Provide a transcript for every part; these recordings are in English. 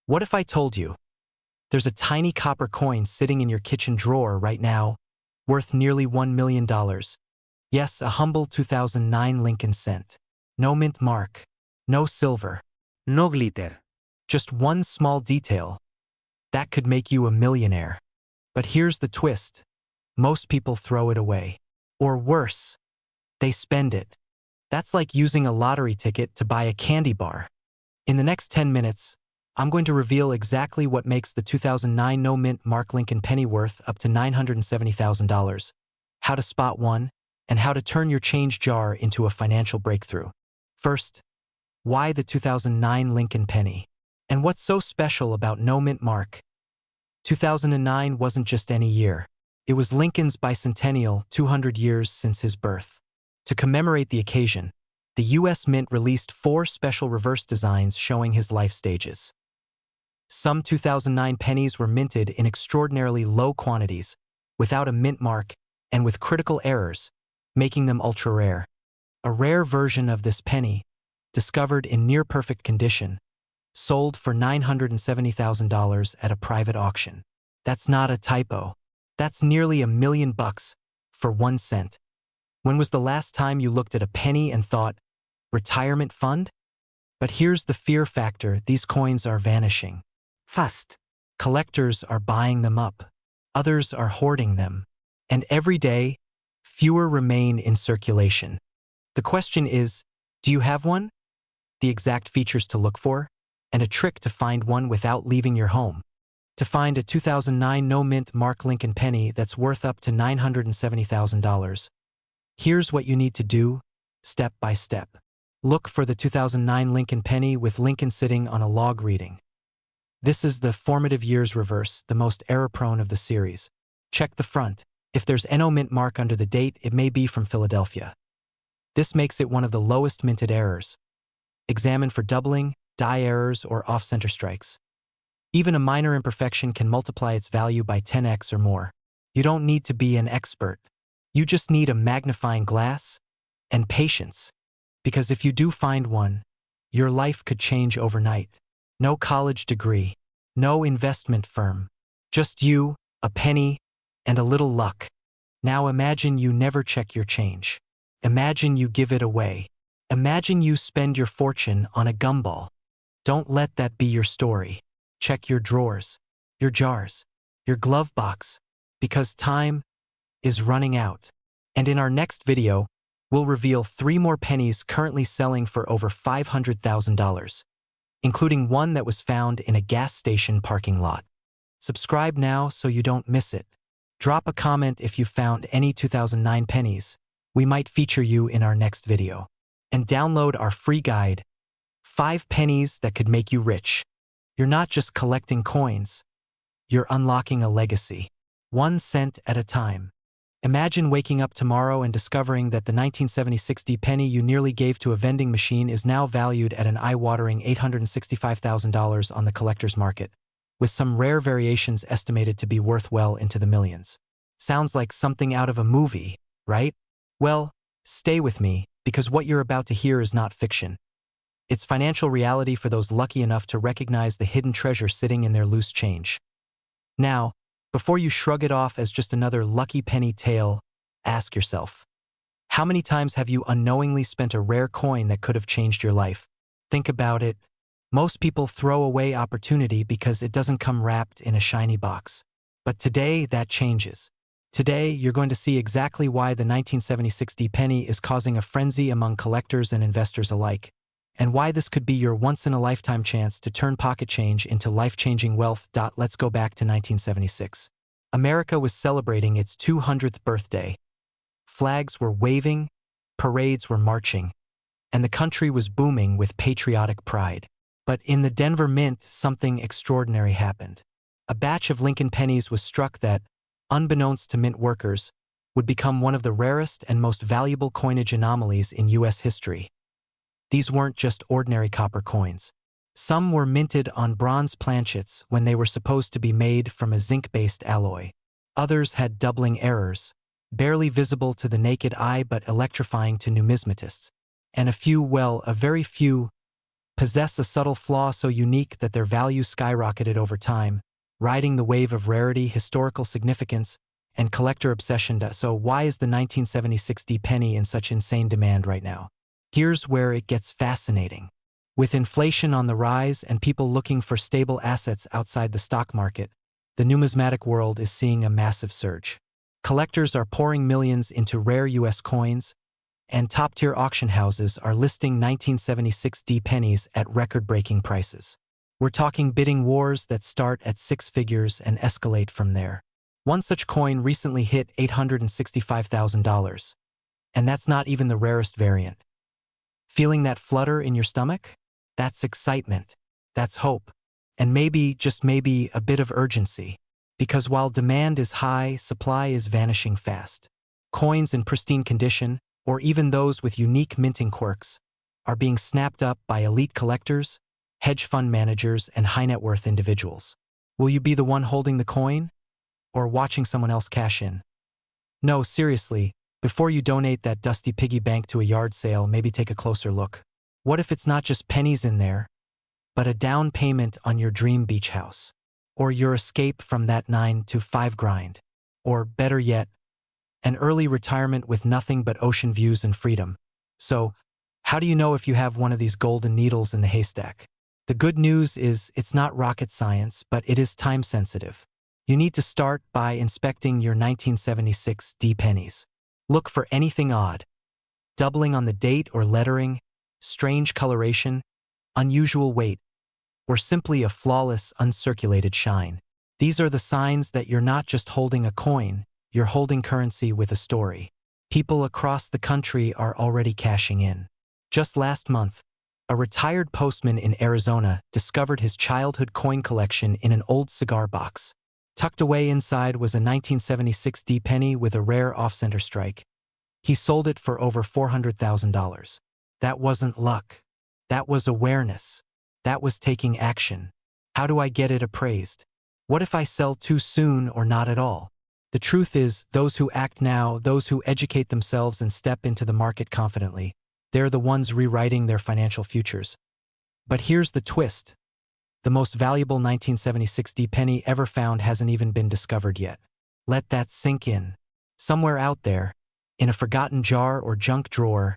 What if I told you there's a tiny copper coin sitting in your kitchen drawer right now, worth nearly $1 million? Yes, a humble 2009 Lincoln cent. No mint mark, no silver, No glitter. just one small detail that could make you a millionaire. But here's the twist. Most people throw it away. Or worse, they spend it. That's like using a lottery ticket to buy a candy bar. In the next 10 minutes, I'm going to reveal exactly what makes the 2009 no mint mark Lincoln penny worth up to $970,000, how to spot one, and how to turn your change jar into a financial breakthrough. First, why the 2009 Lincoln penny? And what's so special about no mint mark? 2009 wasn't just any year. It was Lincoln's bicentennial, 200 years since his birth. To commemorate the occasion, the U.S. Mint released 4 special reverse designs showing his life stages. Some 2009 pennies were minted in extraordinarily low quantities, without a mint mark, and with critical errors, making them ultra-rare. A rare version of this penny, discovered in near-perfect condition, sold for $970,000 at a private auction. That's not a typo. That's nearly $1 million for 1 cent. When was the last time you looked at a penny and thought, retirement fund? But here's the fear factor: these coins are vanishing fast. Collectors are buying them up. Others are hoarding them. And every day, fewer remain in circulation. The question is, do you have one? The exact features to look for? And a trick to find one without leaving your home. To find a 2009 no mint mark Lincoln penny that's worth up to $970,000. Here's what you need to do, step by step. Look for the 2009 Lincoln penny with Lincoln sitting on a log reading. This is the formative years reverse, the most error-prone of the series. Check the front. If there's no mint mark under the date, it may be from Philadelphia. This makes it one of the lowest minted errors. Examine for doubling, die errors, or off-center strikes. Even a minor imperfection can multiply its value by 10x or more. You don't need to be an expert. You just need a magnifying glass and patience. Because if you do find one, your life could change overnight. No college degree, no investment firm, just you, a penny, and a little luck. Now imagine you never check your change. Imagine you give it away. Imagine you spend your fortune on a gumball. Don't let that be your story. Check your drawers, your jars, your glove box, because time is running out. And in our next video, we'll reveal 3 more pennies currently selling for over $500,000, including one that was found in a gas station parking lot. Subscribe now so you don't miss it. Drop a comment if you found any 2009 pennies. We might feature you in our next video. And download our free guide, 5 pennies that could make you rich. You're not just collecting coins. You're unlocking a legacy, 1 cent at a time. Imagine waking up tomorrow and discovering that the 1976 penny you nearly gave to a vending machine is now valued at an eye-watering $865,000 on the collector's market, with some rare variations estimated to be worth well into the millions. Sounds like something out of a movie, right? Well, stay with me, because what you're about to hear is not fiction. It's financial reality for those lucky enough to recognize the hidden treasure sitting in their loose change. Now, before you shrug it off as just another lucky penny tale, ask yourself, how many times have you unknowingly spent a rare coin that could have changed your life? Think about it. Most people throw away opportunity because it doesn't come wrapped in a shiny box. But today, that changes. Today, you're going to see exactly why the 1976 penny is causing a frenzy among collectors and investors alike, and why this could be your once-in-a-lifetime chance to turn pocket change into life-changing wealth. Let's go back to 1976. America was celebrating its 200th birthday. Flags were waving, parades were marching, and the country was booming with patriotic pride. But in the Denver Mint, something extraordinary happened. A batch of Lincoln pennies was struck that, unbeknownst to mint workers, would become one of the rarest and most valuable coinage anomalies in U.S. history. These weren't just ordinary copper coins. Some were minted on bronze planchets when they were supposed to be made from a zinc-based alloy. Others had doubling errors, barely visible to the naked eye but electrifying to numismatists. And a few, well, a very few, possess a subtle flaw so unique that their value skyrocketed over time, riding the wave of rarity, historical significance, and collector obsession. So why is the 1976 D penny in such insane demand right now? Here's where it gets fascinating. With inflation on the rise and people looking for stable assets outside the stock market, the numismatic world is seeing a massive surge. Collectors are pouring millions into rare U.S. coins, and top-tier auction houses are listing 1976 D pennies at record-breaking prices. We're talking bidding wars that start at six figures and escalate from there. One such coin recently hit $865,000, and that's not even the rarest variant. Feeling that flutter in your stomach? That's excitement. That's hope. And maybe, just maybe, a bit of urgency. Because while demand is high, supply is vanishing fast. Coins in pristine condition, or even those with unique minting quirks, are being snapped up by elite collectors, hedge fund managers, and high-net-worth individuals. Will you be the one holding the coin? Or watching someone else cash in? No, seriously, before you donate that dusty piggy bank to a yard sale, maybe take a closer look. What if it's not just pennies in there, but a down payment on your dream beach house? Or your escape from that 9-to-5 grind? Or, better yet, an early retirement with nothing but ocean views and freedom. So, how do you know if you have one of these golden needles in the haystack? The good news is it's not rocket science, but it is time-sensitive. You need to start by inspecting your 1976 D pennies. Look for anything odd. Doubling on the date or lettering, strange coloration, unusual weight, or simply a flawless, uncirculated shine. These are the signs that you're not just holding a coin, you're holding currency with a story. People across the country are already cashing in. Just last month, a retired postman in Arizona discovered his childhood coin collection in an old cigar box. Tucked away inside was a 1976 D penny with a rare off-center strike. He sold it for over $400,000. That wasn't luck. That was awareness. That was taking action. How do I get it appraised? What if I sell too soon or not at all? The truth is, those who act now, those who educate themselves and step into the market confidently, they're the ones rewriting their financial futures. But here's the twist. The most valuable 1976 D penny ever found hasn't even been discovered yet. Let that sink in. Somewhere out there, in a forgotten jar or junk drawer,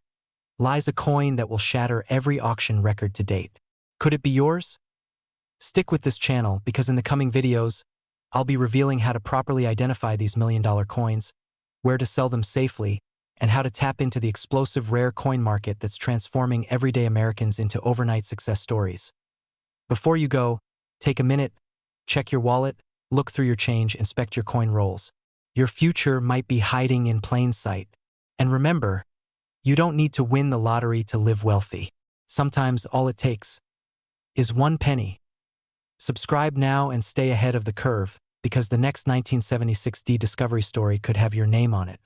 lies a coin that will shatter every auction record to date. Could it be yours? Stick with this channel because in the coming videos, I'll be revealing how to properly identify these million-dollar coins, where to sell them safely, and how to tap into the explosive rare coin market that's transforming everyday Americans into overnight success stories. Before you go, take a minute, check your wallet, look through your change, inspect your coin rolls. Your future might be hiding in plain sight. And remember, you don't need to win the lottery to live wealthy. Sometimes all it takes is one penny. Subscribe now and stay ahead of the curve, because the next 1976 D discovery story could have your name on it.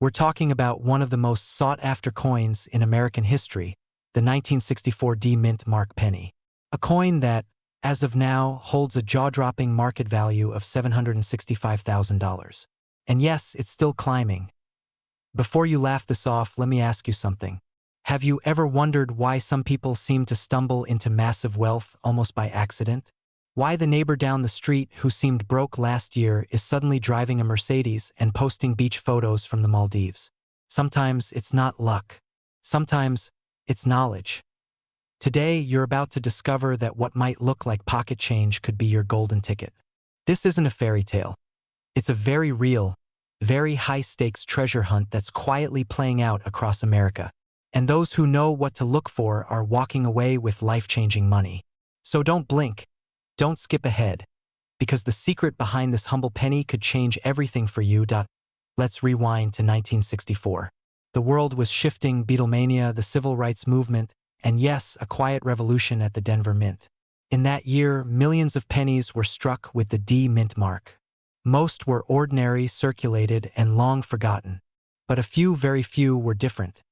We're talking about one of the most sought-after coins in American history, the 1964 D mint mark penny. A coin that, as of now, holds a jaw-dropping market value of $765,000. And yes, it's still climbing. Before you laugh this off, let me ask you something. Have you ever wondered why some people seem to stumble into massive wealth almost by accident? Why the neighbor down the street who seemed broke last year is suddenly driving a Mercedes and posting beach photos from the Maldives? Sometimes it's not luck. Sometimes it's knowledge. Today, you're about to discover that what might look like pocket change could be your golden ticket. This isn't a fairy tale. It's a very real, very high-stakes treasure hunt that's quietly playing out across America. And those who know what to look for are walking away with life-changing money. So don't blink. Don't skip ahead. Because the secret behind this humble penny could change everything for you. Let's rewind to 1964. The world was shifting, Beatlemania, the civil rights movement, and yes, a quiet revolution at the Denver Mint. In that year, millions of pennies were struck with the D mint mark. Most were ordinary, circulated, and long forgotten. But a few, very few, were different.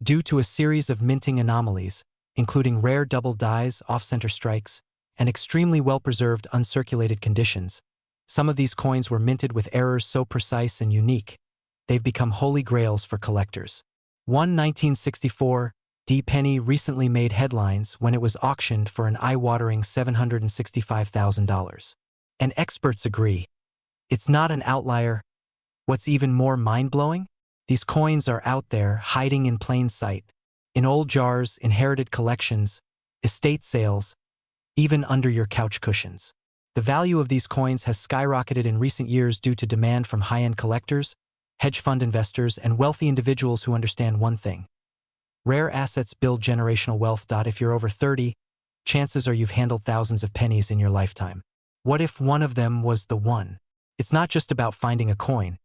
Due to a series of minting anomalies, including rare double dies, off-center strikes, and extremely well-preserved uncirculated conditions, some of these coins were minted with errors so precise and unique, they've become holy grails for collectors. One 1964 D penny recently made headlines when it was auctioned for an eye-watering $765,000. And experts agree. It's not an outlier. What's even more mind-blowing? These coins are out there, hiding in plain sight. In old jars, inherited collections, estate sales, even under your couch cushions. The value of these coins has skyrocketed in recent years due to demand from high-end collectors, hedge fund investors, and wealthy individuals who understand one thing. Rare assets build generational wealth. If you're over 30, chances are you've handled thousands of pennies in your lifetime. What if one of them was the one? It's not just about finding a coin.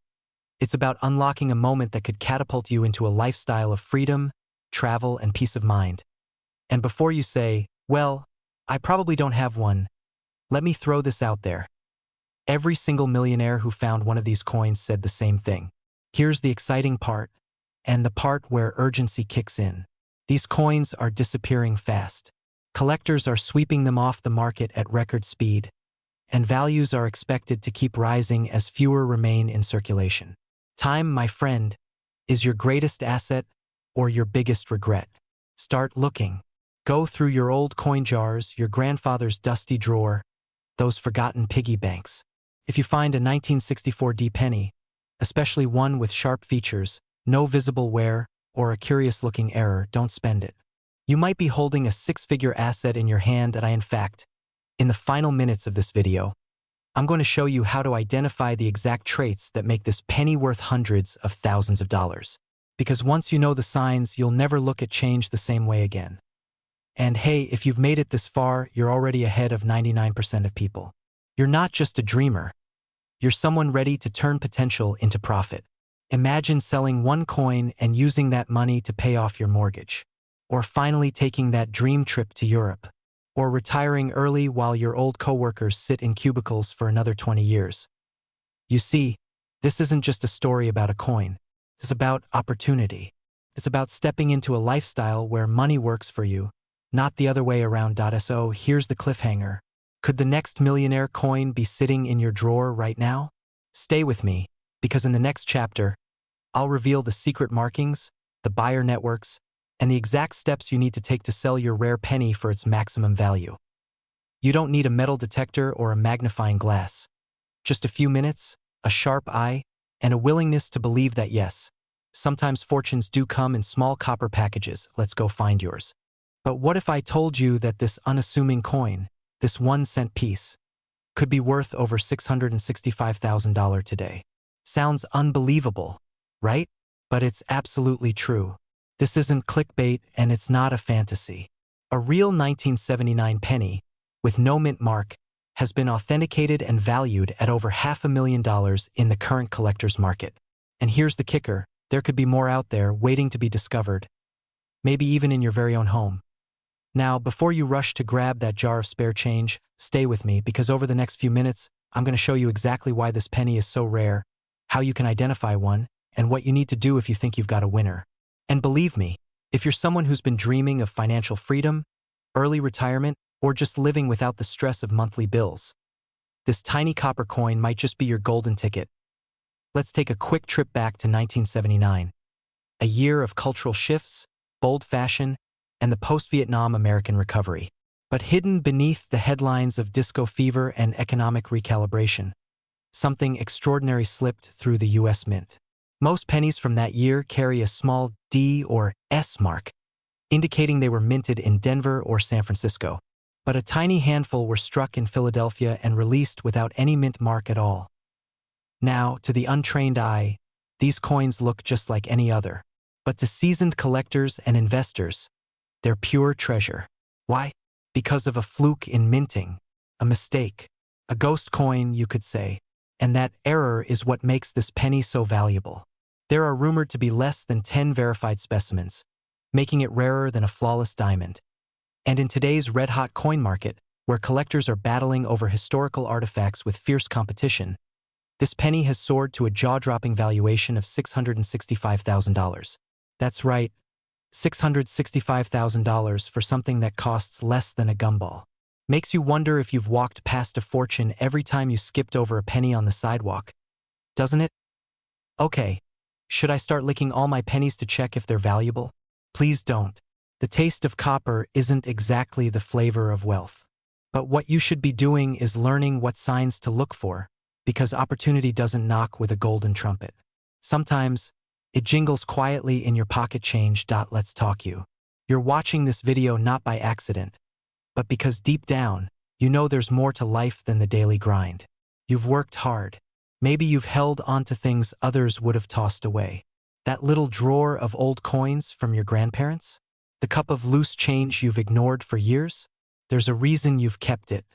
It's about unlocking a moment that could catapult you into a lifestyle of freedom, travel, and peace of mind. And before you say, well, I probably don't have one, let me throw this out there. Every single millionaire who found one of these coins said the same thing. Here's the exciting part, and the part where urgency kicks in. These coins are disappearing fast. Collectors are sweeping them off the market at record speed, and values are expected to keep rising as fewer remain in circulation. Time, my friend, is your greatest asset or your biggest regret. Start looking. Go through your old coin jars, your grandfather's dusty drawer, those forgotten piggy banks. If you find a 1964 D penny, especially one with sharp features, no visible wear, or a curious-looking error, don't spend it. You might be holding a six-figure asset in your hand, and in fact, in the final minutes of this video, I'm going to show you how to identify the exact traits that make this penny worth hundreds of thousands of dollars. Because once you know the signs, you'll never look at change the same way again. And hey, if you've made it this far, you're already ahead of 99% of people. You're not just a dreamer. You're someone ready to turn potential into profit. Imagine selling one coin and using that money to pay off your mortgage. Or finally taking that dream trip to Europe. Or retiring early while your old coworkers sit in cubicles for another 20 years. You see, this isn't just a story about a coin. It's about opportunity. It's about stepping into a lifestyle where money works for you, not the other way around. So here's the cliffhanger. Could the next millionaire coin be sitting in your drawer right now? Stay with me, because in the next chapter, I'll reveal the secret markings, the buyer networks, and the exact steps you need to take to sell your rare penny for its maximum value. You don't need a metal detector or a magnifying glass. Just a few minutes, a sharp eye, and a willingness to believe that yes, sometimes fortunes do come in small copper packages. Let's go find yours. But what if I told you that this unassuming coin, this 1-cent piece, could be worth over $665,000 today? Sounds unbelievable, right? But it's absolutely true. This isn't clickbait, and it's not a fantasy. A real 1979 penny, with no mint mark, has been authenticated and valued at over $500,000 in the current collector's market. And here's the kicker, there could be more out there waiting to be discovered, maybe even in your very own home. Now, before you rush to grab that jar of spare change, stay with me, because over the next few minutes, I'm going to show you exactly why this penny is so rare, how you can identify one, and what you need to do if you think you've got a winner. And believe me, if you're someone who's been dreaming of financial freedom, early retirement, or just living without the stress of monthly bills, this tiny copper coin might just be your golden ticket. Let's take a quick trip back to 1979, a year of cultural shifts, bold fashion, and the post-Vietnam American recovery. But hidden beneath the headlines of disco fever and economic recalibration, something extraordinary slipped through the U.S. Mint. Most pennies from that year carry a small D or S mark, indicating they were minted in Denver or San Francisco. But a tiny handful were struck in Philadelphia and released without any mint mark at all. Now, to the untrained eye, these coins look just like any other. But to seasoned collectors and investors, they're pure treasure. Why? Because of a fluke in minting, a mistake, a ghost coin, you could say. And that error is what makes this penny so valuable. There are rumored to be less than 10 verified specimens, making it rarer than a flawless diamond. And in today's red-hot coin market, where collectors are battling over historical artifacts with fierce competition, this penny has soared to a jaw-dropping valuation of $665,000. That's right, $665,000 for something that costs less than a gumball. Makes you wonder if you've walked past a fortune every time you skipped over a penny on the sidewalk, doesn't it? Okay, should I start licking all my pennies to check if they're valuable? Please don't. The taste of copper isn't exactly the flavor of wealth. But what you should be doing is learning what signs to look for, because opportunity doesn't knock with a golden trumpet. Sometimes, it jingles quietly in your pocket change. Let's talk you. You're watching this video not by accident, but because deep down, you know there's more to life than the daily grind. You've worked hard. Maybe you've held onto things others would have tossed away. That little drawer of old coins from your grandparents? The cup of loose change you've ignored for years? There's a reason you've kept it.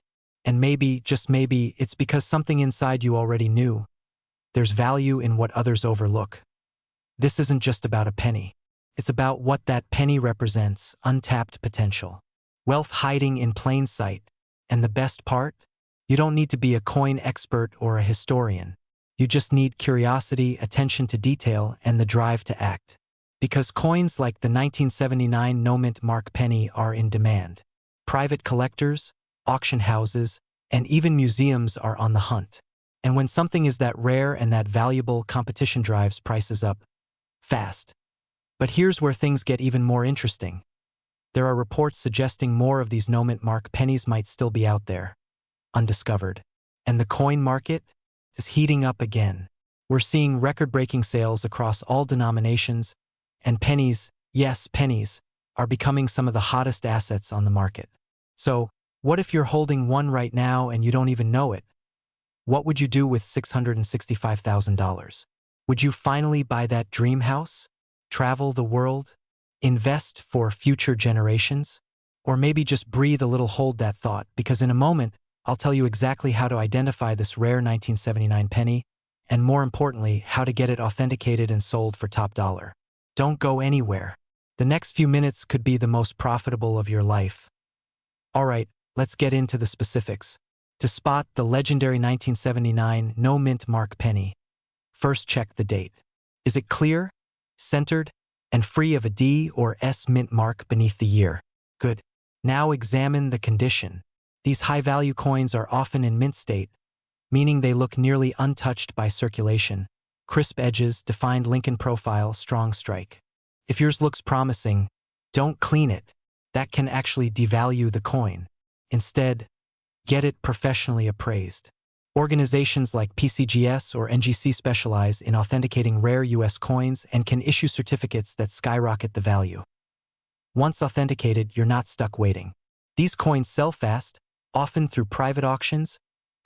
And maybe, just maybe, it's because something inside you already knew. There's value in what others overlook. This isn't just about a penny. It's about what that penny represents: untapped potential. Wealth hiding in plain sight. And the best part? You don't need to be a coin expert or a historian. You just need curiosity, attention to detail, and the drive to act. Because coins like the 1979 no-mint mark penny are in demand. Private collectors, auction houses, and even museums are on the hunt. And when something is that rare and that valuable, competition drives prices up fast. But here's where things get even more interesting. There are reports suggesting more of these no-mint mark pennies might still be out there, undiscovered. And the coin market is heating up again. We're seeing record-breaking sales across all denominations, and pennies, yes, pennies, are becoming some of the hottest assets on the market. So, what if you're holding one right now and you don't even know it? What would you do with $665,000? Would you finally buy that dream house? Travel the world? Invest for future generations? Or maybe just breathe a little, hold that thought, because in a moment, I'll tell you exactly how to identify this rare 1979 penny, and more importantly, how to get it authenticated and sold for top dollar. Don't go anywhere. The next few minutes could be the most profitable of your life. Alright, let's get into the specifics. To spot the legendary 1979 no-mint mark penny, first check the date. Is it clear, centered, and free of a D or S mint mark beneath the year? Good. Now examine the condition. These high-value coins are often in mint state, meaning they look nearly untouched by circulation. Crisp edges, defined Lincoln profile, strong strike. If yours looks promising, don't clean it. That can actually devalue the coin. Instead, get it professionally appraised. Organizations like PCGS or NGC specialize in authenticating rare U.S. coins and can issue certificates that skyrocket the value. Once authenticated, you're not stuck waiting. These coins sell fast, often through private auctions,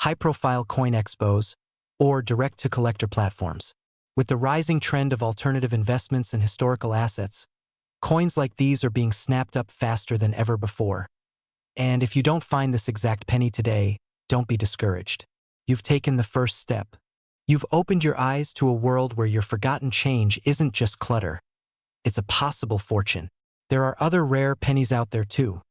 high-profile coin expos, or direct-to-collector platforms. With the rising trend of alternative investments in historical assets, coins like these are being snapped up faster than ever before. And if you don't find this exact penny today, don't be discouraged. You've taken the first step. You've opened your eyes to a world where your forgotten change isn't just clutter. It's a possible fortune. There are other rare pennies out there too.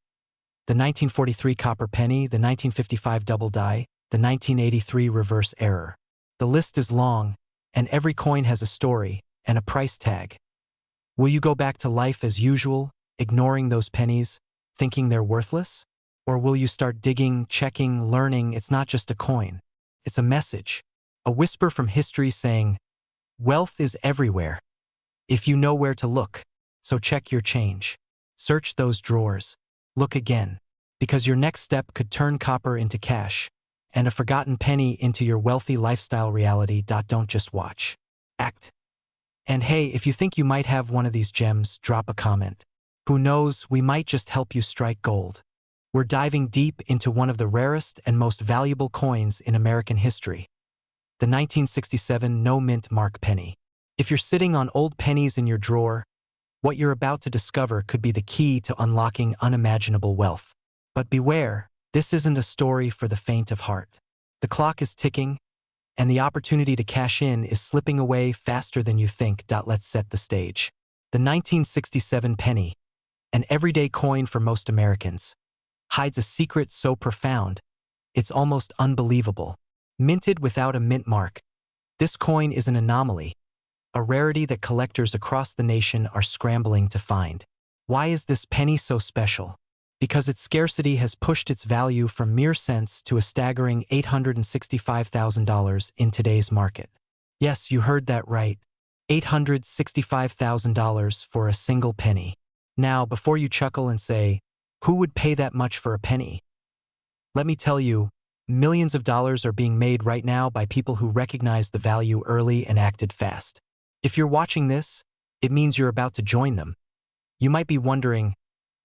The 1943 copper penny, the 1955 double die, the 1983 reverse error. The list is long, and every coin has a story and a price tag. Will you go back to life as usual, ignoring those pennies, thinking they're worthless? Or will you start digging, checking, learning it's not just a coin? It's a message, a whisper from history saying, wealth is everywhere, if you know where to look. So check your change. Search those drawers. Look again, because your next step could turn copper into cash, and a forgotten penny into your wealthy lifestyle reality. Don't just watch. Act. And hey, if you think you might have one of these gems, drop a comment. Who knows, we might just help you strike gold. We're diving deep into one of the rarest and most valuable coins in American history, the 1967 no-mint mark penny. If you're sitting on old pennies in your drawer, what you're about to discover could be the key to unlocking unimaginable wealth. But beware, this isn't a story for the faint of heart. The clock is ticking, and the opportunity to cash in is slipping away faster than you think. Let's set the stage. The 1967 penny, an everyday coin for most Americans, hides a secret so profound, it's almost unbelievable. Minted without a mint mark, this coin is an anomaly, a rarity that collectors across the nation are scrambling to find. Why is this penny so special? Because its scarcity has pushed its value from mere cents to a staggering $865,000 in today's market. Yes, you heard that right. $865,000 for a single penny. Now, before you chuckle and say, "Who would pay that much for a penny?" Let me tell you, millions of dollars are being made right now by people who recognized the value early and acted fast. If you're watching this, it means you're about to join them. You might be wondering,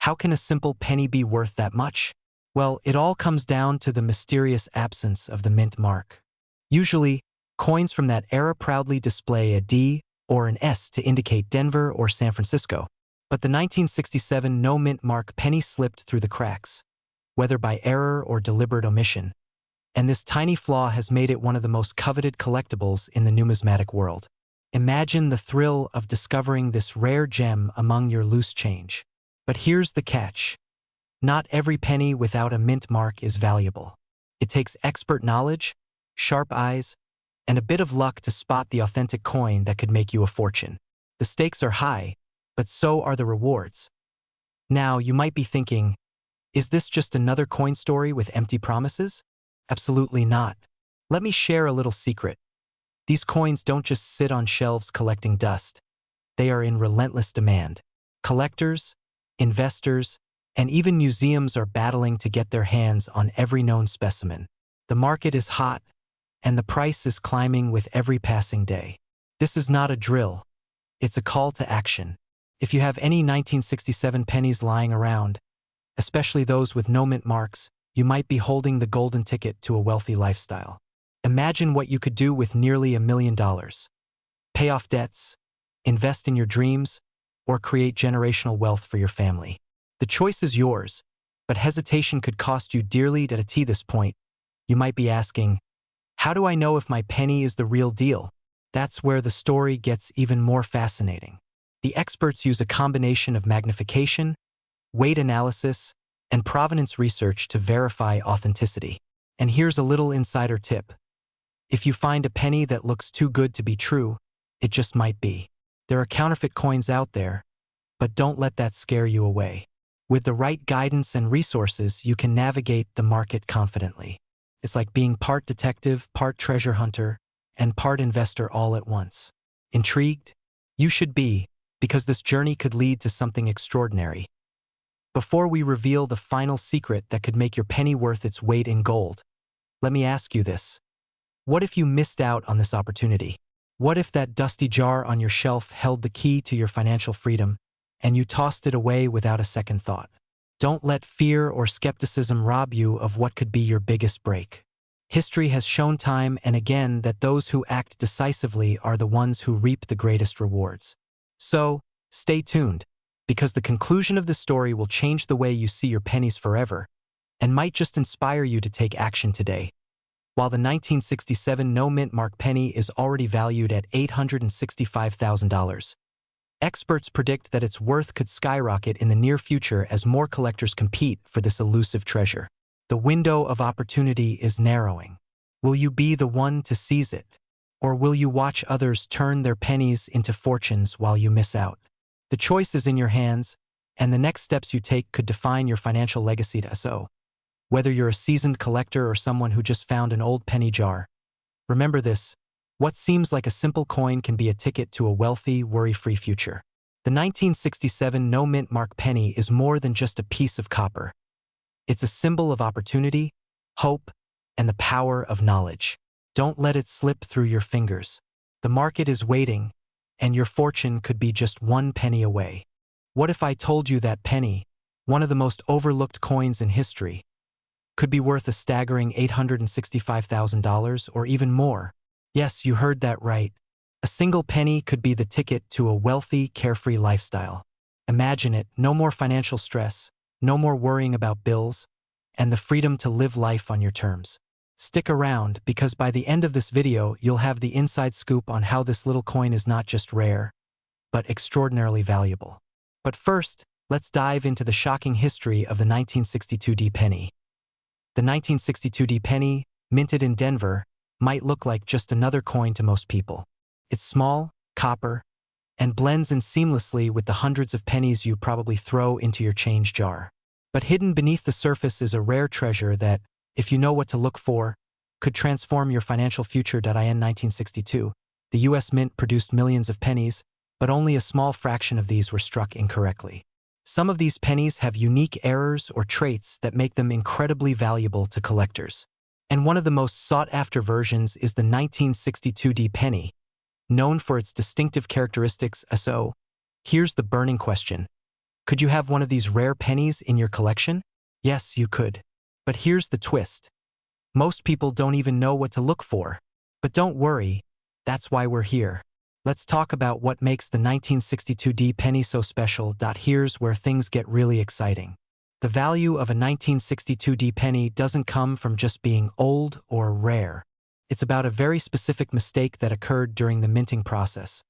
how can a simple penny be worth that much? Well, it all comes down to the mysterious absence of the mint mark. Usually, coins from that era proudly display a D or an S to indicate Denver or San Francisco. But the 1967 no mint mark penny slipped through the cracks, whether by error or deliberate omission. And this tiny flaw has made it one of the most coveted collectibles in the numismatic world. Imagine the thrill of discovering this rare gem among your loose change. But here's the catch. Not every penny without a mint mark is valuable. It takes expert knowledge, sharp eyes, and a bit of luck to spot the authentic coin that could make you a fortune. The stakes are high, but so are the rewards. Now, you might be thinking, is this just another coin story with empty promises? Absolutely not. Let me share a little secret. These coins don't just sit on shelves collecting dust. They are in relentless demand. Collectors, investors, and even museums are battling to get their hands on every known specimen. The market is hot, and the price is climbing with every passing day. This is not a drill. It's a call to action. If you have any 1967 pennies lying around, especially those with no mint marks, you might be holding the golden ticket to a wealthy lifestyle. Imagine what you could do with nearly $1 million. Pay off debts, invest in your dreams, or create generational wealth for your family. The choice is yours, but hesitation could cost you dearly. At this point, you might be asking, how do I know if my penny is the real deal? That's where the story gets even more fascinating. The experts use a combination of magnification, weight analysis, and provenance research to verify authenticity. And here's a little insider tip. If you find a penny that looks too good to be true, it just might be. There are counterfeit coins out there, but don't let that scare you away. With the right guidance and resources, you can navigate the market confidently. It's like being part detective, part treasure hunter, and part investor all at once. Intrigued? You should be, because this journey could lead to something extraordinary. Before we reveal the final secret that could make your penny worth its weight in gold, let me ask you this. What if you missed out on this opportunity? What if that dusty jar on your shelf held the key to your financial freedom, and you tossed it away without a second thought? Don't let fear or skepticism rob you of what could be your biggest break. History has shown time and again that those who act decisively are the ones who reap the greatest rewards. So, stay tuned, because the conclusion of the story will change the way you see your pennies forever, and might just inspire you to take action today. While the 1967 no mint mark penny is already valued at $865,000, experts predict that its worth could skyrocket in the near future as more collectors compete for this elusive treasure. The window of opportunity is narrowing. Will you be the one to seize it? Or will you watch others turn their pennies into fortunes while you miss out? The choice is in your hands, and the next steps you take could define your financial legacy. So, whether you're a seasoned collector or someone who just found an old penny jar, remember this: what seems like a simple coin can be a ticket to a wealthy, worry-free future. The 1967 no mint mark penny is more than just a piece of copper. It's a symbol of opportunity, hope, and the power of knowledge. Don't let it slip through your fingers. The market is waiting, and your fortune could be just one penny away. What if I told you that penny, one of the most overlooked coins in history, could be worth a staggering $865,000 or even more? Yes, you heard that right. A single penny could be the ticket to a wealthy, carefree lifestyle. Imagine it: no more financial stress, no more worrying about bills, and the freedom to live life on your terms. Stick around, because by the end of this video, you'll have the inside scoop on how this little coin is not just rare, but extraordinarily valuable. But first, let's dive into the shocking history of the 1962 D penny. The 1962 D penny, minted in Denver, might look like just another coin to most people. It's small, copper, and blends in seamlessly with the hundreds of pennies you probably throw into your change jar. But hidden beneath the surface is a rare treasure that, if you know what to look for, could transform your financial future. In 1962, the U.S. Mint produced millions of pennies, but only a small fraction of these were struck incorrectly. Some of these pennies have unique errors or traits that make them incredibly valuable to collectors. And one of the most sought-after versions is the 1962D penny, known for its distinctive characteristics. So, here's the burning question. Could you have one of these rare pennies in your collection? Yes, you could. But here's the twist. Most people don't even know what to look for. But don't worry, that's why we're here. Let's talk about what makes the 1962D penny so special. Here's where things get really exciting. The value of a 1962D penny doesn't come from just being old or rare. It's about a very specific mistake that occurred during the minting process.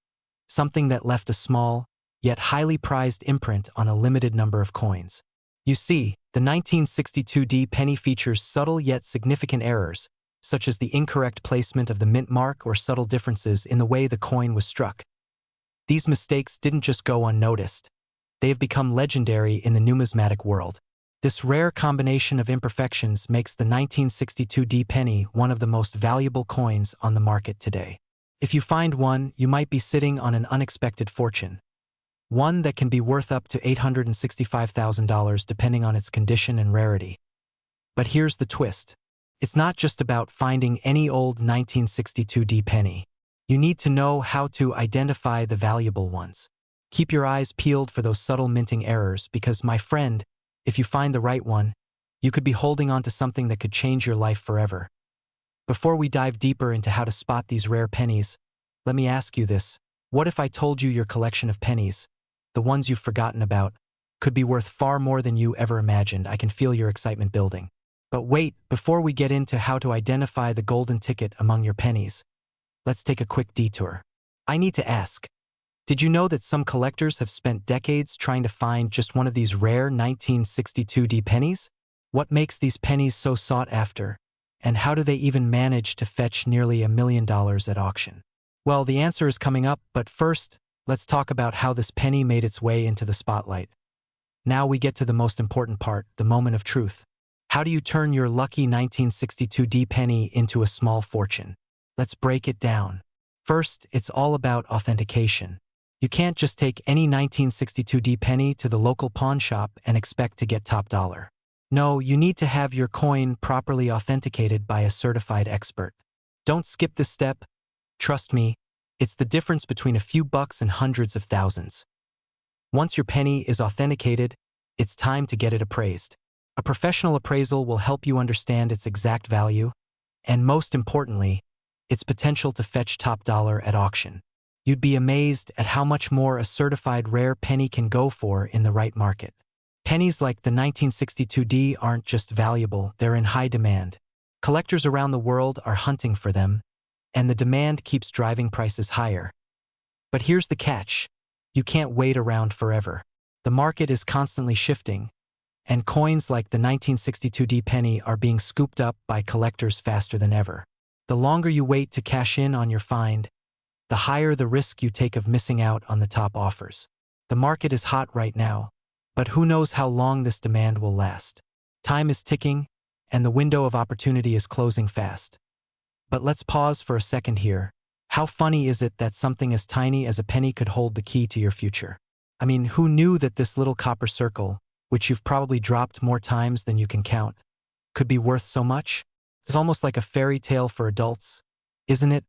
Something that left a small, yet highly prized imprint on a limited number of coins. You see, the 1962D penny features subtle yet significant errors, such as the incorrect placement of the mint mark or subtle differences in the way the coin was struck. These mistakes didn't just go unnoticed. They have become legendary in the numismatic world. This rare combination of imperfections makes the 1962D penny one of the most valuable coins on the market today. If you find one, you might be sitting on an unexpected fortune. One that can be worth up to $865,000 depending on its condition and rarity. But here's the twist. It's not just about finding any old 1962D penny. You need to know how to identify the valuable ones. Keep your eyes peeled for those subtle minting errors because, my friend, if you find the right one, you could be holding on to something that could change your life forever. Before we dive deeper into how to spot these rare pennies, let me ask you this. What if I told you your collection of pennies, the ones you've forgotten about, could be worth far more than you ever imagined? I can feel your excitement building. But wait, before we get into how to identify the golden ticket among your pennies, let's take a quick detour. I need to ask, did you know that some collectors have spent decades trying to find just one of these rare 1962D pennies? What makes these pennies so sought after? And how do they even manage to fetch nearly $1 million at auction? Well, the answer is coming up, but first, let's talk about how this penny made its way into the spotlight. Now we get to the most important part, the moment of truth. How do you turn your lucky 1962D penny into a small fortune? Let's break it down. First, it's all about authentication. You can't just take any 1962D penny to the local pawn shop and expect to get top dollar. No, you need to have your coin properly authenticated by a certified expert. Don't skip this step. Trust me, it's the difference between a few bucks and hundreds of thousands. Once your penny is authenticated, it's time to get it appraised. A professional appraisal will help you understand its exact value, and most importantly, its potential to fetch top dollar at auction. You'd be amazed at how much more a certified rare penny can go for in the right market. Pennies like the 1962D aren't just valuable, they're in high demand. Collectors around the world are hunting for them, and the demand keeps driving prices higher. But here's the catch. You can't wait around forever. The market is constantly shifting, and coins like the 1962D penny are being scooped up by collectors faster than ever. The longer you wait to cash in on your find, the higher the risk you take of missing out on the top offers. The market is hot right now, but who knows how long this demand will last. Time is ticking, and the window of opportunity is closing fast. But let's pause for a second here. How funny is it that something as tiny as a penny could hold the key to your future? I mean, who knew that this little copper circle, which you've probably dropped more times than you can count, could be worth so much? It's almost like a fairy tale for adults, isn't it?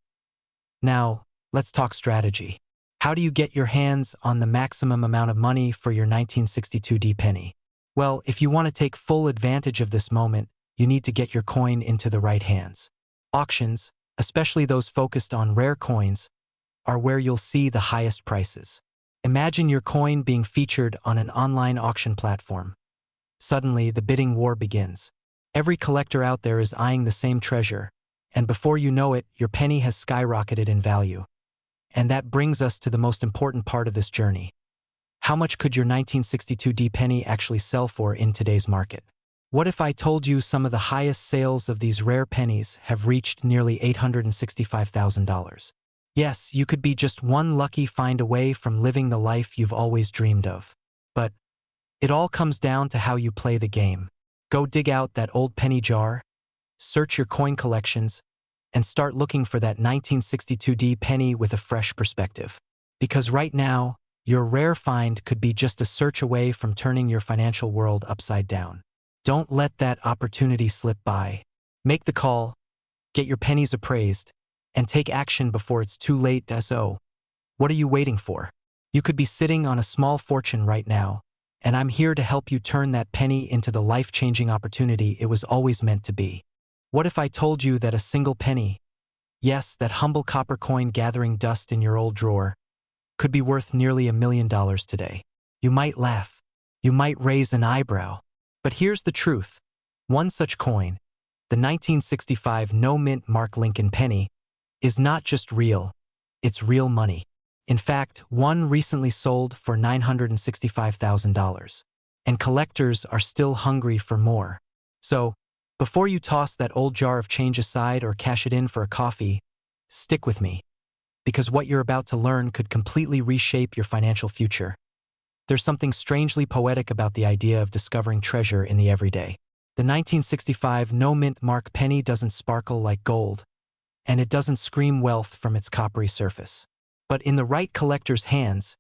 Now, let's talk strategy. How do you get your hands on the maximum amount of money for your 1962D penny? Well, if you want to take full advantage of this moment, you need to get your coin into the right hands. Auctions, especially those focused on rare coins, are where you'll see the highest prices. Imagine your coin being featured on an online auction platform. Suddenly, the bidding war begins. Every collector out there is eyeing the same treasure, and before you know it, your penny has skyrocketed in value. And that brings us to the most important part of this journey. How much could your 1962D penny actually sell for in today's market? What if I told you some of the highest sales of these rare pennies have reached nearly $865,000? Yes, you could be just one lucky find away from living the life you've always dreamed of. But it all comes down to how you play the game. Go dig out that old penny jar, search your coin collections, and start looking for that 1962D penny with a fresh perspective. Because right now, Your rare find could be just a search away from turning your financial world upside down. Don't let that opportunity slip by. Make the call, get your pennies appraised, and take action before it's too late. So, what are you waiting for? You could be sitting on a small fortune right now, and I'm here to help you turn that penny into the life-changing opportunity it was always meant to be. What if I told you that a single penny, yes, that humble copper coin gathering dust in your old drawer, could be worth nearly $1 million today? You might laugh. You might raise an eyebrow. But here's the truth. One such coin, the 1965 no-mint Mark Lincoln penny, is not just real, it's real money. In fact, one recently sold for $965,000. And collectors are still hungry for more. So, before you toss that old jar of change aside or cash it in for a coffee, stick with me. Because what you're about to learn could completely reshape your financial future. There's something strangely poetic about the idea of discovering treasure in the everyday. The 1965 no-mint Mark penny doesn't sparkle like gold, and it doesn't scream wealth from its coppery surface. But in the right collector's hands,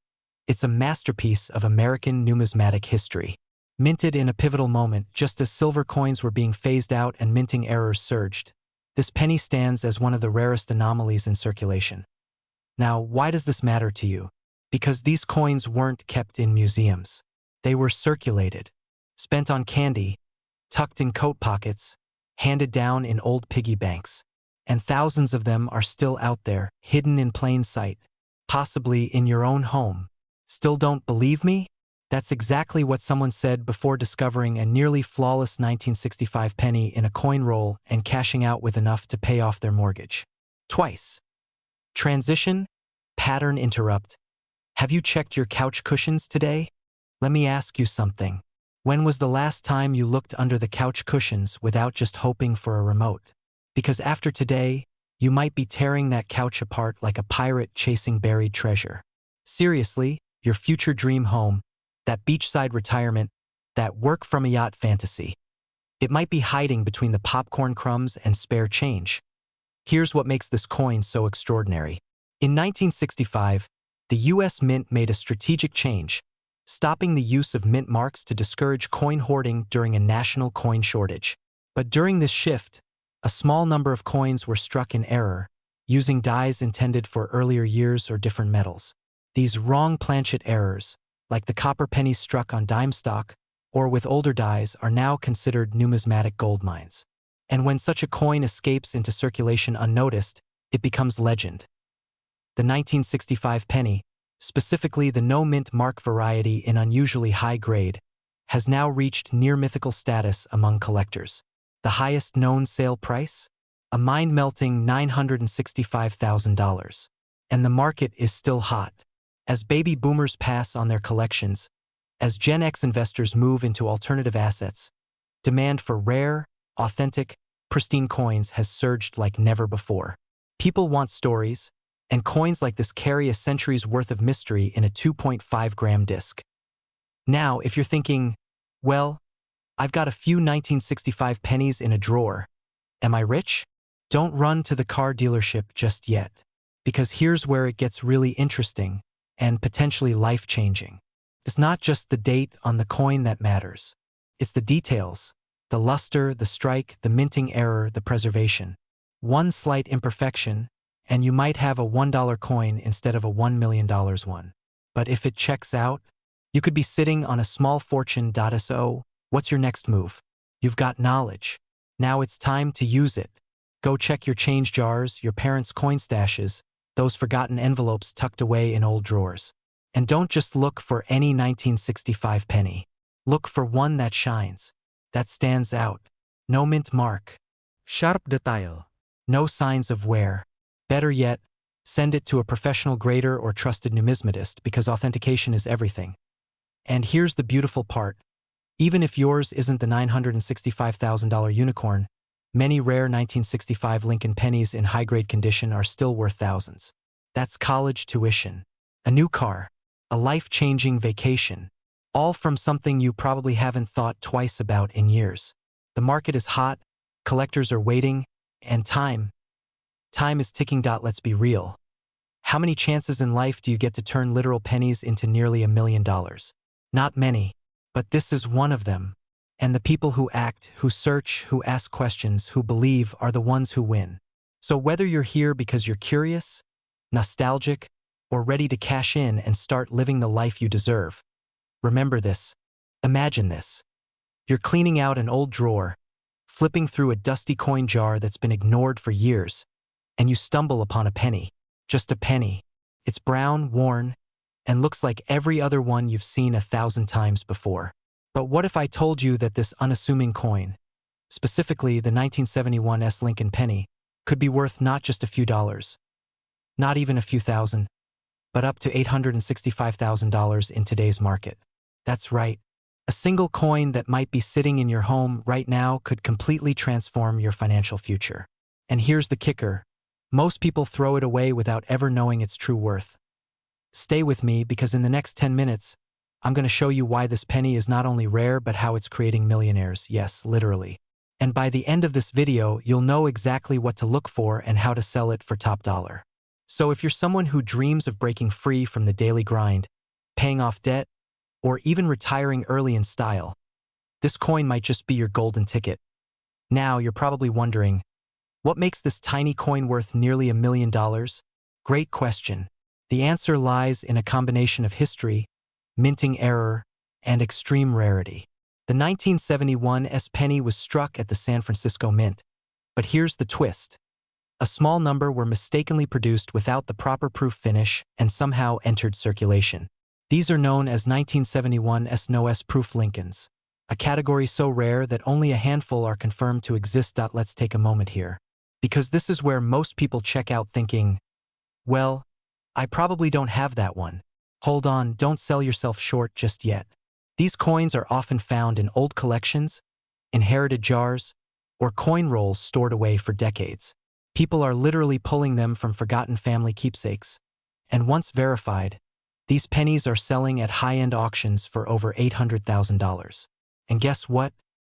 it's a masterpiece of American numismatic history. Minted in a pivotal moment, just as silver coins were being phased out and minting errors surged, this penny stands as one of the rarest anomalies in circulation. Now, why does this matter to you? Because these coins weren't kept in museums. They were circulated, spent on candy, tucked in coat pockets, handed down in old piggy banks. And thousands of them are still out there, hidden in plain sight, possibly in your own home. Still don't believe me? That's exactly what someone said before discovering a nearly flawless 1965 penny in a coin roll and cashing out with enough to pay off their mortgage. Twice. Transition, pattern interrupt. Have you checked your couch cushions today? Let me ask you something. When was the last time you looked under the couch cushions without just hoping for a remote? Because after today, you might be tearing that couch apart like a pirate chasing buried treasure. Seriously, your future dream home, that beachside retirement, that work from a yacht fantasy. It might be hiding between the popcorn crumbs and spare change. Here's what makes this coin so extraordinary. In 1965, the U.S. Mint made a strategic change, stopping the use of mint marks to discourage coin hoarding during a national coin shortage. But during this shift, a small number of coins were struck in error, using dies intended for earlier years or different metals. These wrong planchet errors, like the copper pennies struck on dime stock or with older dies, are now considered numismatic gold mines. And when such a coin escapes into circulation unnoticed, it becomes legend. The 1965 penny, specifically the no-mint Mark variety in unusually high grade, has now reached near-mythical status among collectors. The highest known sale price? A mind-melting $965,000. And the market is still hot. As baby boomers pass on their collections, as Gen X investors move into alternative assets, demand for rare, authentic, pristine coins has surged like never before. People want stories, and coins like this carry a century's worth of mystery in a 2.5-gram disc. Now, if you're thinking, well, I've got a few 1965 pennies in a drawer, am I rich? Don't run to the car dealership just yet, because here's where it gets really interesting and potentially life-changing. It's not just the date on the coin that matters. It's the details, the luster, the strike, the minting error, the preservation. One slight imperfection, and you might have a $1 coin instead of a $1 million one. But if it checks out, you could be sitting on a small fortune. So, what's your next move? You've got knowledge. Now it's time to use it. Go check your change jars, your parents' coin stashes, those forgotten envelopes tucked away in old drawers. And don't just look for any 1965 penny. Look for one that shines, that stands out. No mint mark. Sharp detail. No signs of wear. Better yet, send it to a professional grader or trusted numismatist, because authentication is everything. And here's the beautiful part. Even if yours isn't the $965,000 unicorn, many rare 1965 Lincoln pennies in high-grade condition are still worth thousands. That's college tuition, a new car, a life-changing vacation, all from something you probably haven't thought twice about in years. The market is hot, collectors are waiting, and time is ticking. Let's be real. How many chances in life do you get to turn literal pennies into nearly $1 million? Not many, but this is one of them. And the people who act, who search, who ask questions, who believe are the ones who win. So whether you're here because you're curious, nostalgic, or ready to cash in and start living the life you deserve, remember this. Imagine this. You're cleaning out an old drawer, flipping through a dusty coin jar that's been ignored for years, and you stumble upon a penny. Just a penny. It's brown, worn, and looks like every other one you've seen 1,000 times before. But what if I told you that this unassuming coin, specifically the 1971 Lincoln penny, could be worth not just a few dollars, not even a few thousand, but up to $865,000 in today's market? That's right. A single coin that might be sitting in your home right now could completely transform your financial future. And here's the kicker. Most people throw it away without ever knowing its true worth. Stay with me because in the next 10 minutes, I'm going to show you why this penny is not only rare but how it's creating millionaires, yes, literally. And by the end of this video, you'll know exactly what to look for and how to sell it for top dollar. So if you're someone who dreams of breaking free from the daily grind, paying off debt, or even retiring early in style, this coin might just be your golden ticket. Now you're probably wondering, what makes this tiny coin worth nearly $1 million? Great question. The answer lies in a combination of history, minting error, and extreme rarity. The 1971 penny was struck at the San Francisco Mint. But here's the twist. A small number were mistakenly produced without the proper proof finish and somehow entered circulation. These are known as 1971 no-S proof Lincolns, a category so rare that only a handful are confirmed to exist. Let's take a moment here, because this is where most people check out thinking, well, I probably don't have that one. Hold on, don't sell yourself short just yet. These coins are often found in old collections, inherited jars, or coin rolls stored away for decades. People are literally pulling them from forgotten family keepsakes. And once verified, these pennies are selling at high-end auctions for over $800,000. And guess what?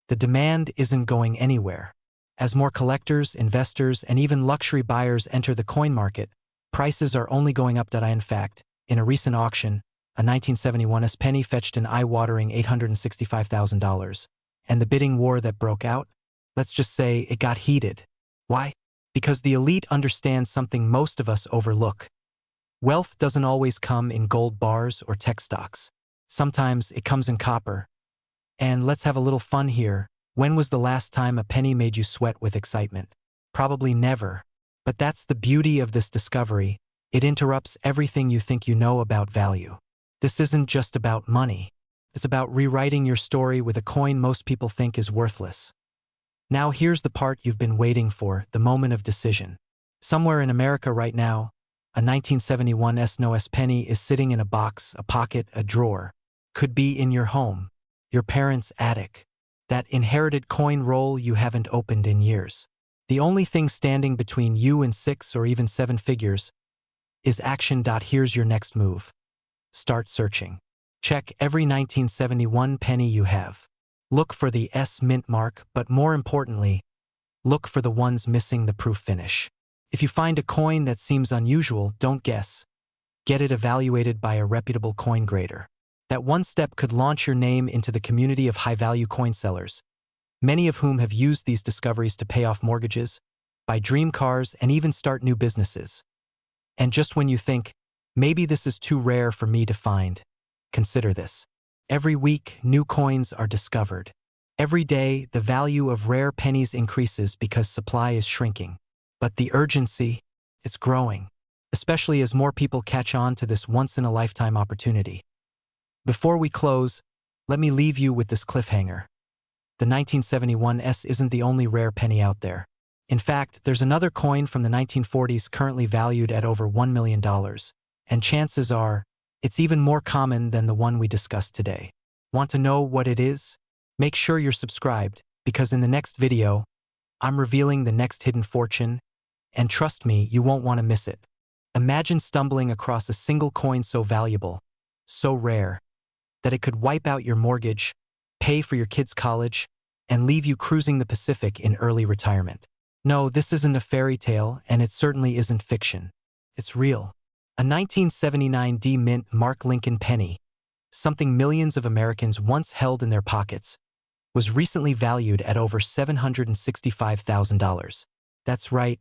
The demand isn't going anywhere. As more collectors, investors, and even luxury buyers enter the coin market, prices are only going up. In fact, in a recent auction, a 1971 penny fetched an eye-watering $865,000. And the bidding war that broke out? Let's just say it got heated. Why? Because the elite understand something most of us overlook. Wealth doesn't always come in gold bars or tech stocks. Sometimes it comes in copper. And let's have a little fun here. When was the last time a penny made you sweat with excitement? Probably never. But that's the beauty of this discovery. It interrupts everything you think you know about value. This isn't just about money. It's about rewriting your story with a coin most people think is worthless. Now here's the part you've been waiting for, the moment of decision. Somewhere in America right now, a 1971 no-S penny is sitting in a box, a pocket, a drawer. Could be in your home, your parents' attic, that inherited coin roll you haven't opened in years. The only thing standing between you and 6 or even 7 figures is action. Here's your next move. Start searching. Check every 1971 penny you have. Look for the S mint mark, but more importantly, look for the ones missing the proof finish. If you find a coin that seems unusual, don't guess. Get it evaluated by a reputable coin grader. That one step could launch your name into the community of high-value coin sellers, many of whom have used these discoveries to pay off mortgages, buy dream cars, and even start new businesses. And just when you think, maybe this is too rare for me to find, consider this. Every week, new coins are discovered. Every day, the value of rare pennies increases because supply is shrinking. But the urgency, it's growing, especially as more people catch on to this once-in-a-lifetime opportunity. Before we close, let me leave you with this cliffhanger. The 1971 isn't the only rare penny out there. In fact, there's another coin from the 1940s currently valued at over $1 million, and chances are, it's even more common than the one we discussed today. Want to know what it is? Make sure you're subscribed, because in the next video, I'm revealing the next hidden fortune, and trust me, you won't want to miss it. Imagine stumbling across a single coin so valuable, so rare, that it could wipe out your mortgage, pay for your kids' college, and leave you cruising the Pacific in early retirement. No, this isn't a fairy tale, and it certainly isn't fiction. It's real. A 1979 D mint Mark Lincoln penny, something millions of Americans once held in their pockets, was recently valued at over $765,000. That's right,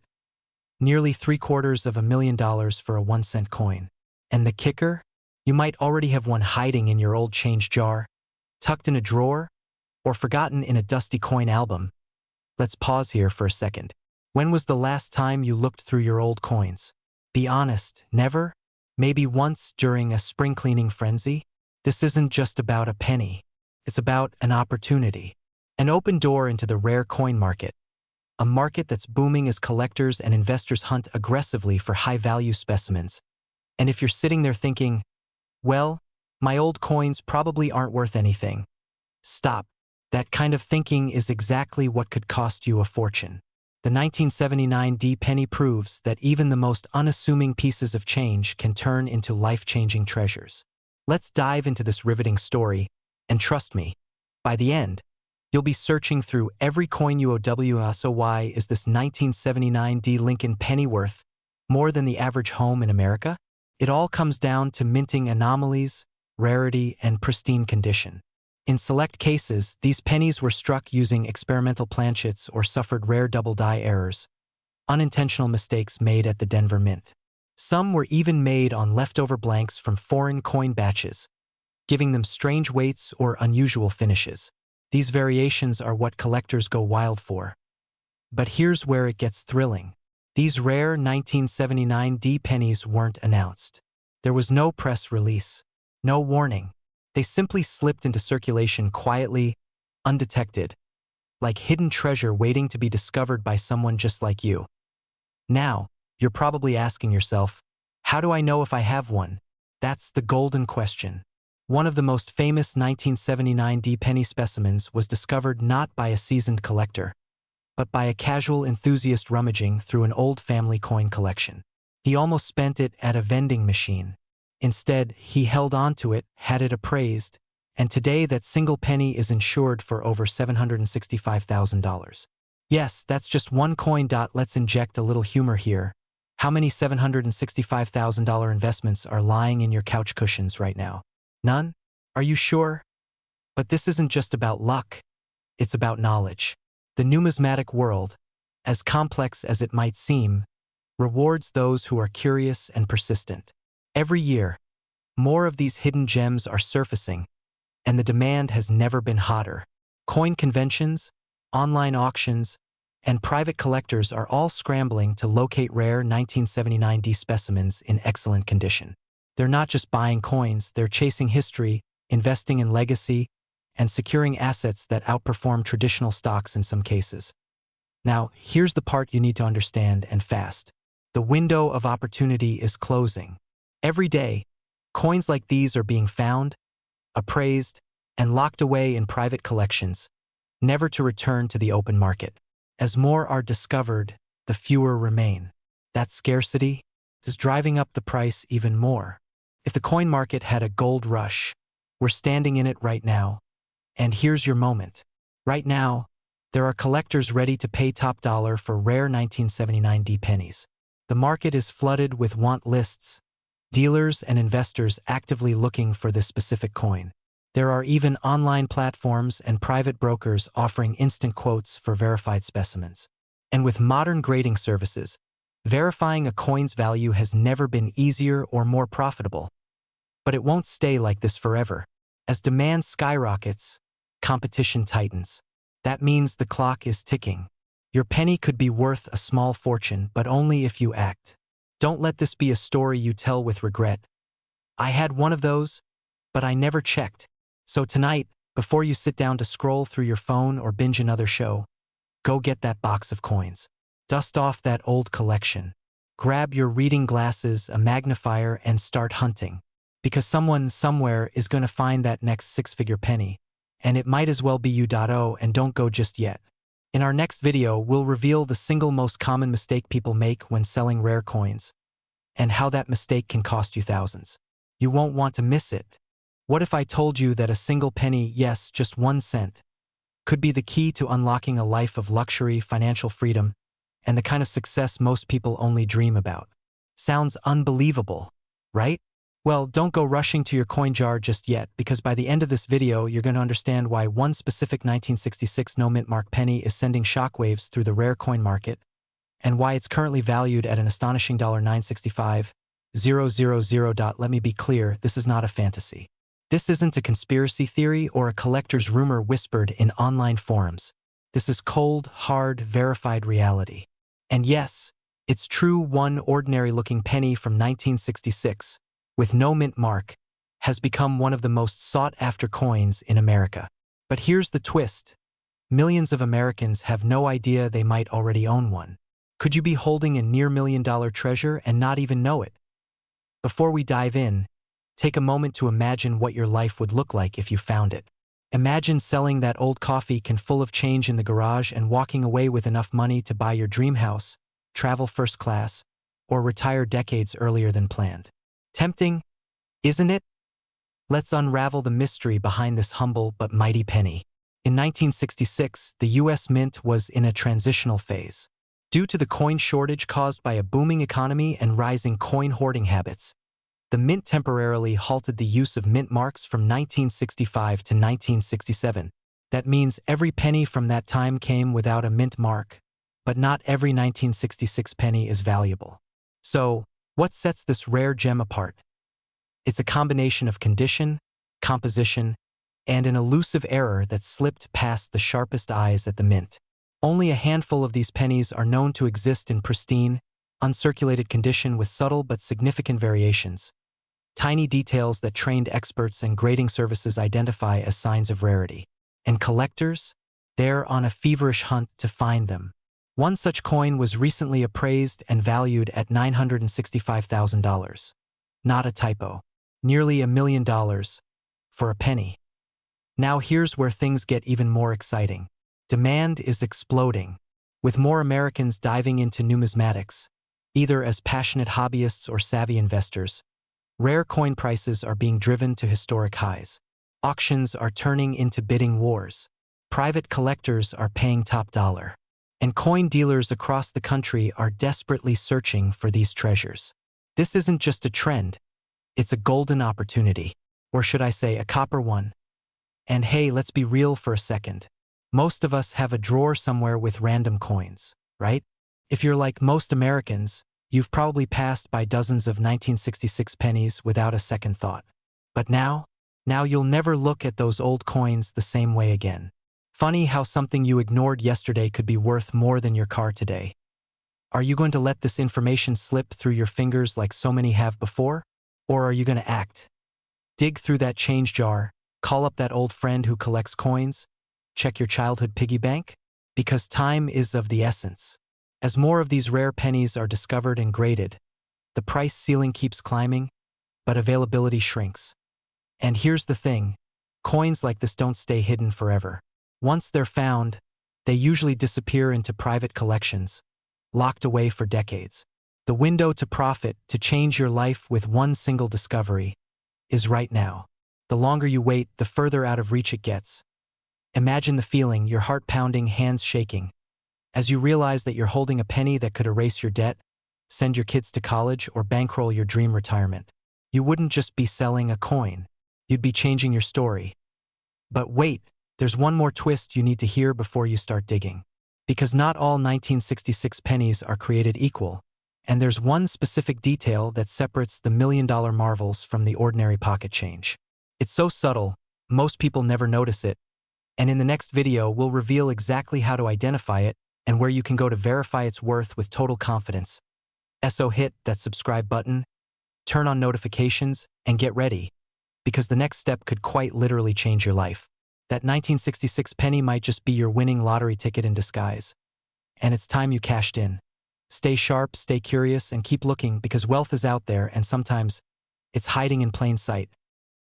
nearly $750,000 for a 1-cent coin. And the kicker? You might already have one hiding in your old change jar, tucked in a drawer, or forgotten in a dusty coin album. Let's pause here for a second. When was the last time you looked through your old coins? Be honest, never? Maybe once during a spring cleaning frenzy? This isn't just about a penny. It's about an opportunity. An open door into the rare coin market. A market that's booming as collectors and investors hunt aggressively for high-value specimens. And if you're sitting there thinking, well, my old coins probably aren't worth anything. Stop. That kind of thinking is exactly what could cost you a fortune. The 1979 D penny proves that even the most unassuming pieces of change can turn into life-changing treasures. Let's dive into this riveting story, and trust me, by the end, you'll be searching through every coin you owe. So why is this 1979 D Lincoln penny worth more than the average home in America? It all comes down to minting anomalies, rarity, and pristine condition. In select cases, these pennies were struck using experimental planchets or suffered rare double die errors, unintentional mistakes made at the Denver Mint. Some were even made on leftover blanks from foreign coin batches, giving them strange weights or unusual finishes. These variations are what collectors go wild for. But here's where it gets thrilling. These rare 1979 D pennies weren't announced. There was no press release, no warning. They simply slipped into circulation quietly, undetected, like hidden treasure waiting to be discovered by someone just like you. Now, you're probably asking yourself, how do I know if I have one? That's the golden question. One of the most famous 1979 D penny specimens was discovered not by a seasoned collector, but by a casual enthusiast rummaging through an old family coin collection. He almost spent it at a vending machine. Instead, he held on to it, had it appraised, and today that single penny is insured for over $765,000. Yes, that's just one coin. Let's inject a little humor here. How many $765,000 investments are lying in your couch cushions right now? None? Are you sure? But this isn't just about luck. It's about knowledge. The numismatic world, as complex as it might seem, rewards those who are curious and persistent. Every year, more of these hidden gems are surfacing, and the demand has never been hotter. Coin conventions, online auctions, and private collectors are all scrambling to locate rare 1979 D specimens in excellent condition. They're not just buying coins, they're chasing history, investing in legacy, and securing assets that outperform traditional stocks in some cases. Now, here's the part you need to understand, and fast. The window of opportunity is closing. Every day, coins like these are being found, appraised, and locked away in private collections, never to return to the open market. As more are discovered, the fewer remain. That scarcity is driving up the price even more. If the coin market had a gold rush, we're standing in it right now. And here's your moment. Right now, there are collectors ready to pay top dollar for rare 1979 D pennies. The market is flooded with want lists, dealers and investors actively looking for this specific coin. There are even online platforms and private brokers offering instant quotes for verified specimens. And with modern grading services, verifying a coin's value has never been easier or more profitable. But it won't stay like this forever. As demand skyrockets, competition tightens. That means the clock is ticking. Your penny could be worth a small fortune, but only if you act. Don't let this be a story you tell with regret. I had one of those, but I never checked. So tonight, before you sit down to scroll through your phone or binge another show, go get that box of coins. Dust off that old collection. Grab your reading glasses, a magnifier, and start hunting. Because someone somewhere is going to find that next six-figure penny, and it might as well be you. And don't go just yet. In our next video, we'll reveal the single most common mistake people make when selling rare coins, and how that mistake can cost you thousands. You won't want to miss it. What if I told you that a single penny, yes, just 1 cent, could be the key to unlocking a life of luxury, financial freedom, and the kind of success most people only dream about? Sounds unbelievable. right? Well, don't go rushing to your coin jar just yet, because by the end of this video, you're going to understand why one specific 1966 no-mint mark penny is sending shockwaves through the rare coin market, and why it's currently valued at an astonishing $965,000. Let me be clear, this is not a fantasy. This isn't a conspiracy theory or a collector's rumor whispered in online forums. This is cold, hard, verified reality. And yes, it's true, one ordinary-looking penny from 1966, with no mint mark, has become one of the most sought-after coins in America. But here's the twist. Millions of Americans have no idea they might already own one. Could you be holding a near-million-dollar treasure and not even know it? Before we dive in, take a moment to imagine what your life would look like if you found it. Imagine selling that old coffee can full of change in the garage and walking away with enough money to buy your dream house, travel first class, or retire decades earlier than planned. Tempting, isn't it? Let's unravel the mystery behind this humble but mighty penny. In 1966, the U.S. Mint was in a transitional phase. Due to the coin shortage caused by a booming economy and rising coin hoarding habits, the mint temporarily halted the use of mint marks from 1965 to 1967. That means every penny from that time came without a mint mark, but not every 1966 penny is valuable. So, what sets this rare gem apart? It's a combination of condition, composition, and an elusive error that slipped past the sharpest eyes at the mint. Only a handful of these pennies are known to exist in pristine, uncirculated condition with subtle but significant variations. Tiny details that trained experts and grading services identify as signs of rarity. And collectors? They're on a feverish hunt to find them. One such coin was recently appraised and valued at $965,000. Not a typo. Nearly $1 million for a penny. Now here's where things get even more exciting. Demand is exploding, with more Americans diving into numismatics, either as passionate hobbyists or savvy investors. Rare coin prices are being driven to historic highs. Auctions are turning into bidding wars. Private collectors are paying top dollar. And coin dealers across the country are desperately searching for these treasures. This isn't just a trend, it's a golden opportunity. Or should I say, a copper one. And hey, let's be real for a second. Most of us have a drawer somewhere with random coins, right? If you're like most Americans, you've probably passed by dozens of 1966 pennies without a second thought. But now you'll never look at those old coins the same way again. Funny how something you ignored yesterday could be worth more than your car today. Are you going to let this information slip through your fingers like so many have before? Or are you going to act? Dig through that change jar, call up that old friend who collects coins, check your childhood piggy bank? Because time is of the essence. As more of these rare pennies are discovered and graded, the price ceiling keeps climbing, but availability shrinks. And here's the thing, coins like this don't stay hidden forever. Once they're found, they usually disappear into private collections, locked away for decades. The window to profit, to change your life with one single discovery, is right now. The longer you wait, the further out of reach it gets. Imagine the feeling, your heart pounding, hands shaking, as you realize that you're holding a penny that could erase your debt, send your kids to college, or bankroll your dream retirement. You wouldn't just be selling a coin, you'd be changing your story. But wait, there's one more twist you need to hear before you start digging. Because not all 1966 pennies are created equal, and there's one specific detail that separates the million-dollar marvels from the ordinary pocket change. It's so subtle, most people never notice it, and in the next video we'll reveal exactly how to identify it and where you can go to verify its worth with total confidence. So hit that subscribe button, turn on notifications, and get ready, because the next step could quite literally change your life. That 1966 penny might just be your winning lottery ticket in disguise. And it's time you cashed in. Stay sharp, stay curious, and keep looking, because wealth is out there and sometimes it's hiding in plain sight.